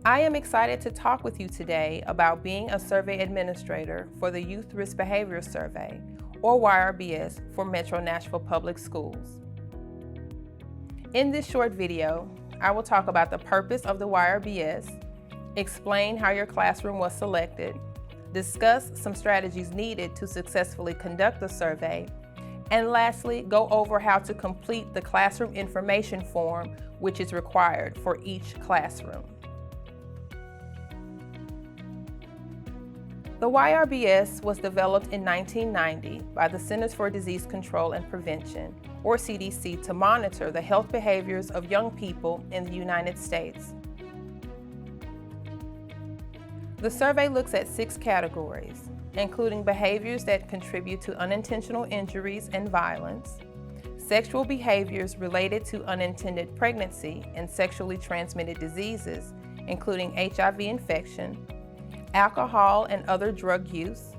I am excited to talk with you today about being a survey administrator for the Youth Risk Behavior Survey, or YRBS, for Metro Nashville Public Schools. In this short video, I will talk about the purpose of the YRBS, explain how your classroom was selected, discuss some strategies needed to successfully conduct the survey, and lastly, go over how to complete the classroom information form, which is required for each classroom. The YRBS was developed in 1990 by the Centers for Disease Control and Prevention, or CDC, to monitor the health behaviors of young people in the United States. The survey looks at 6 categories, including behaviors that contribute to unintentional injuries and violence, sexual behaviors related to unintended pregnancy and sexually transmitted diseases, including HIV infection, alcohol and other drug use,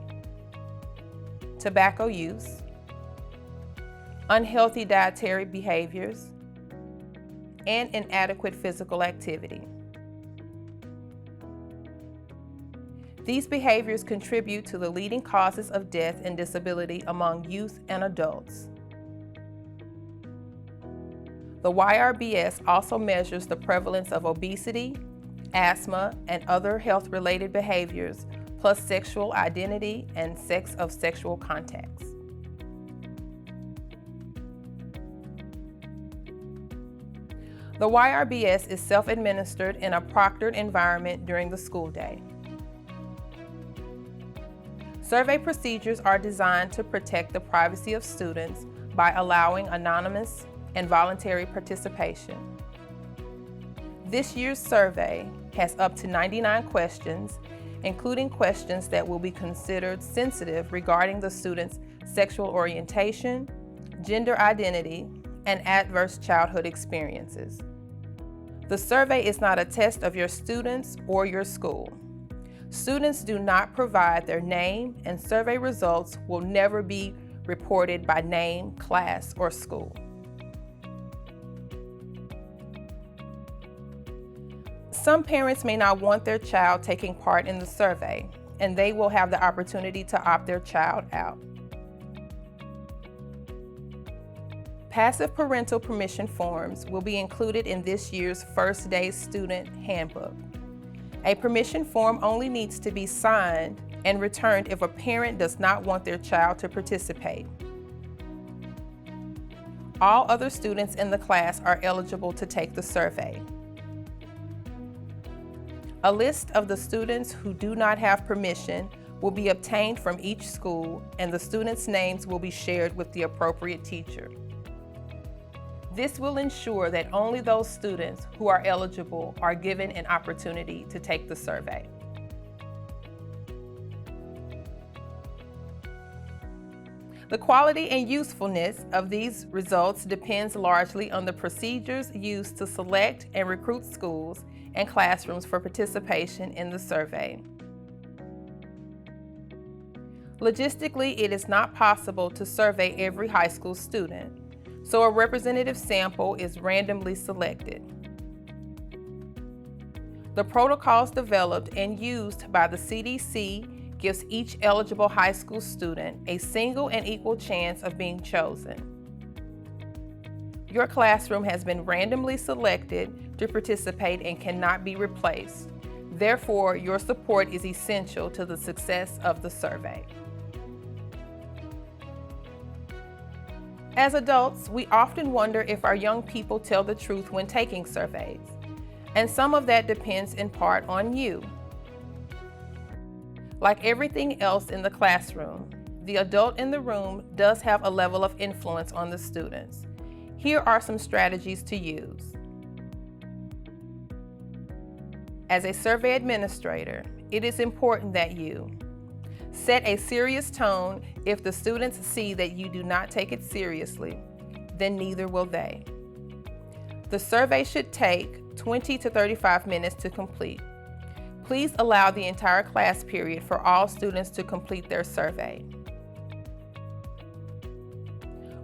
tobacco use, unhealthy dietary behaviors, and inadequate physical activity. These behaviors contribute to the leading causes of death and disability among youth and adults. The YRBS also measures the prevalence of obesity, asthma, and other health-related behaviors, plus sexual identity and sex of sexual contacts. The YRBS is self-administered in a proctored environment during the school day. Survey procedures are designed to protect the privacy of students by allowing anonymous and voluntary participation. This year's survey has up to 99 questions, including questions that will be considered sensitive regarding the student's sexual orientation, gender identity, and adverse childhood experiences. The survey is not a test of your students or your school. Students do not provide their name, and survey results will never be reported by name, class, or school. Some parents may not want their child taking part in the survey, and they will have the opportunity to opt their child out. Passive parental permission forms will be included in this year's First Day Student Handbook. A permission form only needs to be signed and returned if a parent does not want their child to participate. All other students in the class are eligible to take the survey. A list of the students who do not have permission will be obtained from each school, and the students' names will be shared with the appropriate teacher. This will ensure that only those students who are eligible are given an opportunity to take the survey. The quality and usefulness of these results depends largely on the procedures used to select and recruit schools and classrooms for participation in the survey. Logistically, it is not possible to survey every high school student, so a representative sample is randomly selected. The protocols developed and used by the CDC gives each eligible high school student a single and equal chance of being chosen. Your classroom has been randomly selected to participate and cannot be replaced. Therefore, your support is essential to the success of the survey. As adults, we often wonder if our young people tell the truth when taking surveys, and some of that depends in part on you. Like everything else in the classroom, the adult in the room does have a level of influence on the students. Here are some strategies to use. As a survey administrator, it is important that you set a serious tone. If the students see that you do not take it seriously, then neither will they. The survey should take 20 to 35 minutes to complete. Please allow the entire class period for all students to complete their survey.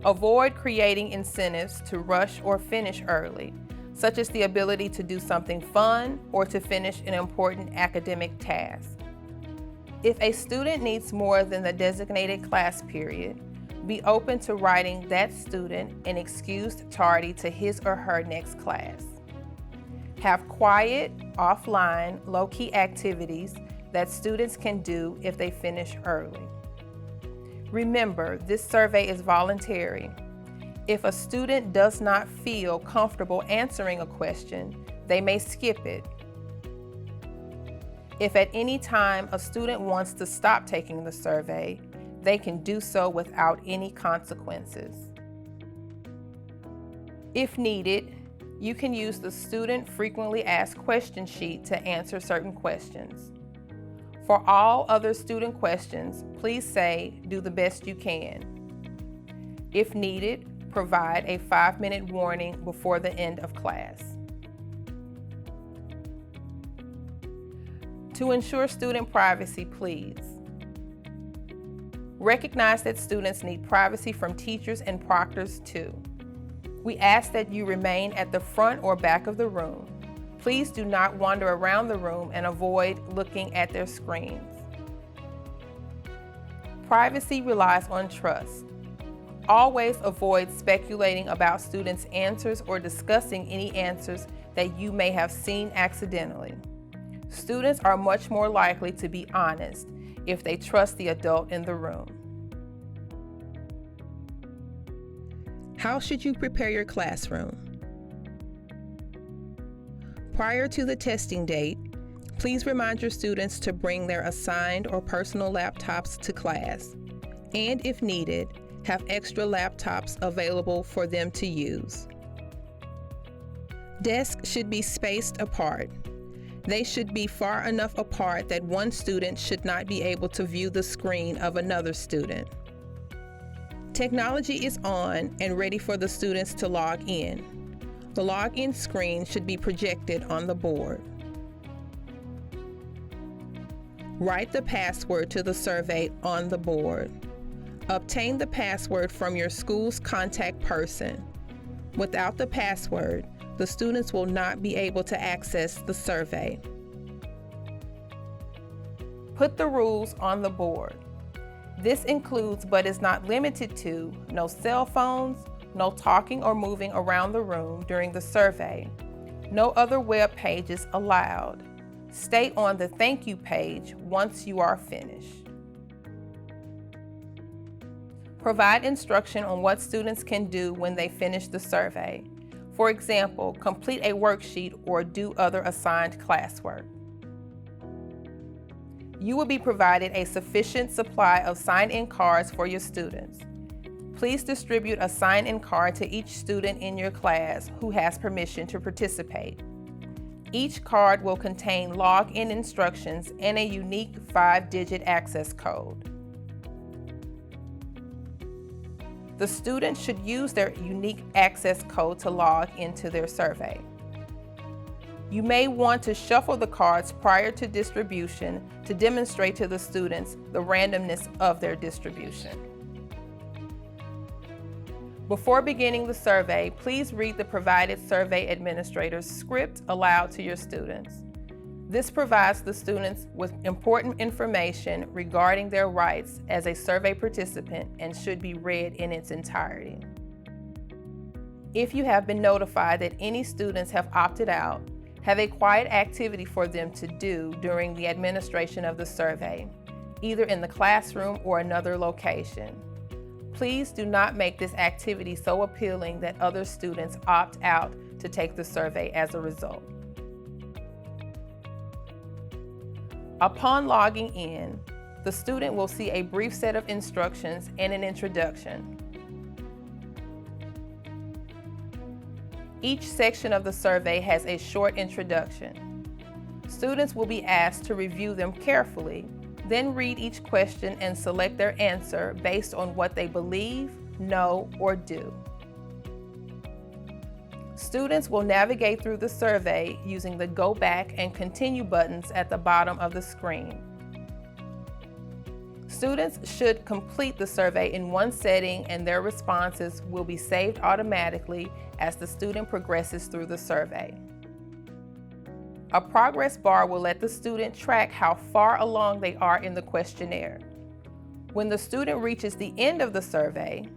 Avoid creating incentives to rush or finish early, such as the ability to do something fun or to finish an important academic task. If a student needs more than the designated class period, be open to writing that student an excused tardy to his or her next class. Have quiet, offline, low-key activities that students can do if they finish early. Remember, this survey is voluntary. If a student does not feel comfortable answering a question, they may skip it. If at any time a student wants to stop taking the survey, they can do so without any consequences. If needed, you can use the Student Frequently Asked Question Sheet to answer certain questions. For all other student questions, please say, "Do the best you can." If needed, provide a 5-minute warning before the end of class. To ensure student privacy, please recognize that students need privacy from teachers and proctors too. We ask that you remain at the front or back of the room. Please do not wander around the room and avoid looking at their screens. Privacy relies on trust. Always avoid speculating about students' answers or discussing any answers that you may have seen accidentally. Students are much more likely to be honest if they trust the adult in the room. How should you prepare your classroom? Prior to the testing date, please remind your students to bring their assigned or personal laptops to class, and if needed, have extra laptops available for them to use. Desks should be spaced apart. They should be far enough apart that one student should not be able to view the screen of another student. Technology is on and ready for the students to log in. The login screen should be projected on the board. Write the password to the survey on the board. Obtain the password from your school's contact person. Without the password, the students will not be able to access the survey. Put the rules on the board. This includes, but is not limited to, no cell phones, no talking or moving around the room during the survey, no other web pages allowed. Stay on the thank you page once you are finished. Provide instruction on what students can do when they finish the survey. For example, complete a worksheet or do other assigned classwork. You will be provided a sufficient supply of sign-in cards for your students. Please distribute a sign-in card to each student in your class who has permission to participate. Each card will contain login instructions and a unique 5-digit access code. The student should use their unique access code to log into their survey. You may want to shuffle the cards prior to distribution to demonstrate to the students the randomness of their distribution. Before beginning the survey, please read the provided survey administrator's script aloud to your students. This provides the students with important information regarding their rights as a survey participant and should be read in its entirety. If you have been notified that any students have opted out, have a quiet activity for them to do during the administration of the survey, either in the classroom or another location. Please do not make this activity so appealing that other students opt out to take the survey as a result. Upon logging in, the student will see a brief set of instructions and an introduction. Each section of the survey has a short introduction. Students will be asked to review them carefully, then read each question and select their answer based on what they believe, know, or do. Students will navigate through the survey using the Go Back and Continue buttons at the bottom of the screen. Students should complete the survey in one setting, and their responses will be saved automatically as the student progresses through the survey. A progress bar will let the student track how far along they are in the questionnaire. When the student reaches the end of the survey,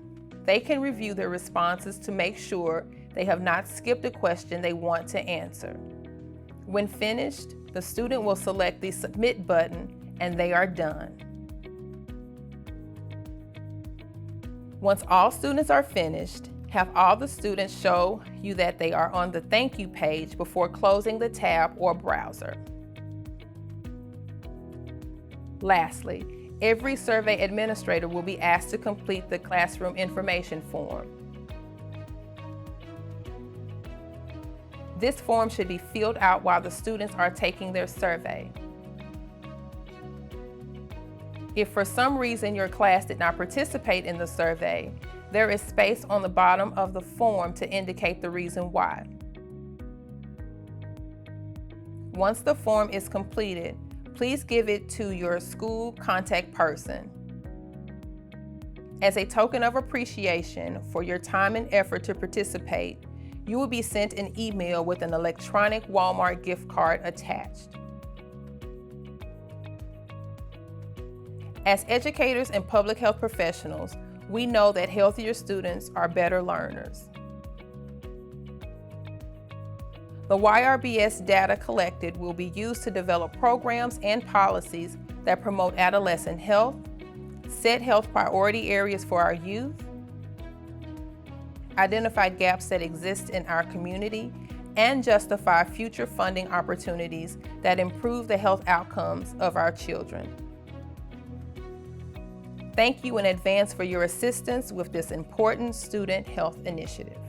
they can review their responses to make sure they have not skipped a question they want to answer. When finished, the student will select the Submit button and they are done. Once all students are finished, have all the students show you that they are on the Thank You page before closing the tab or browser. Lastly, every survey administrator will be asked to complete the classroom information form. This form should be filled out while the students are taking their survey. If for some reason your class did not participate in the survey, there is space on the bottom of the form to indicate the reason why. Once the form is completed, please give it to your school contact person. As a token of appreciation for your time and effort to participate, you will be sent an email with an electronic Walmart gift card attached. As educators and public health professionals, we know that healthier students are better learners. The YRBS data collected will be used to develop programs and policies that promote adolescent health, set health priority areas for our youth, identify gaps that exist in our community, and justify future funding opportunities that improve the health outcomes of our children. Thank you in advance for your assistance with this important student health initiative.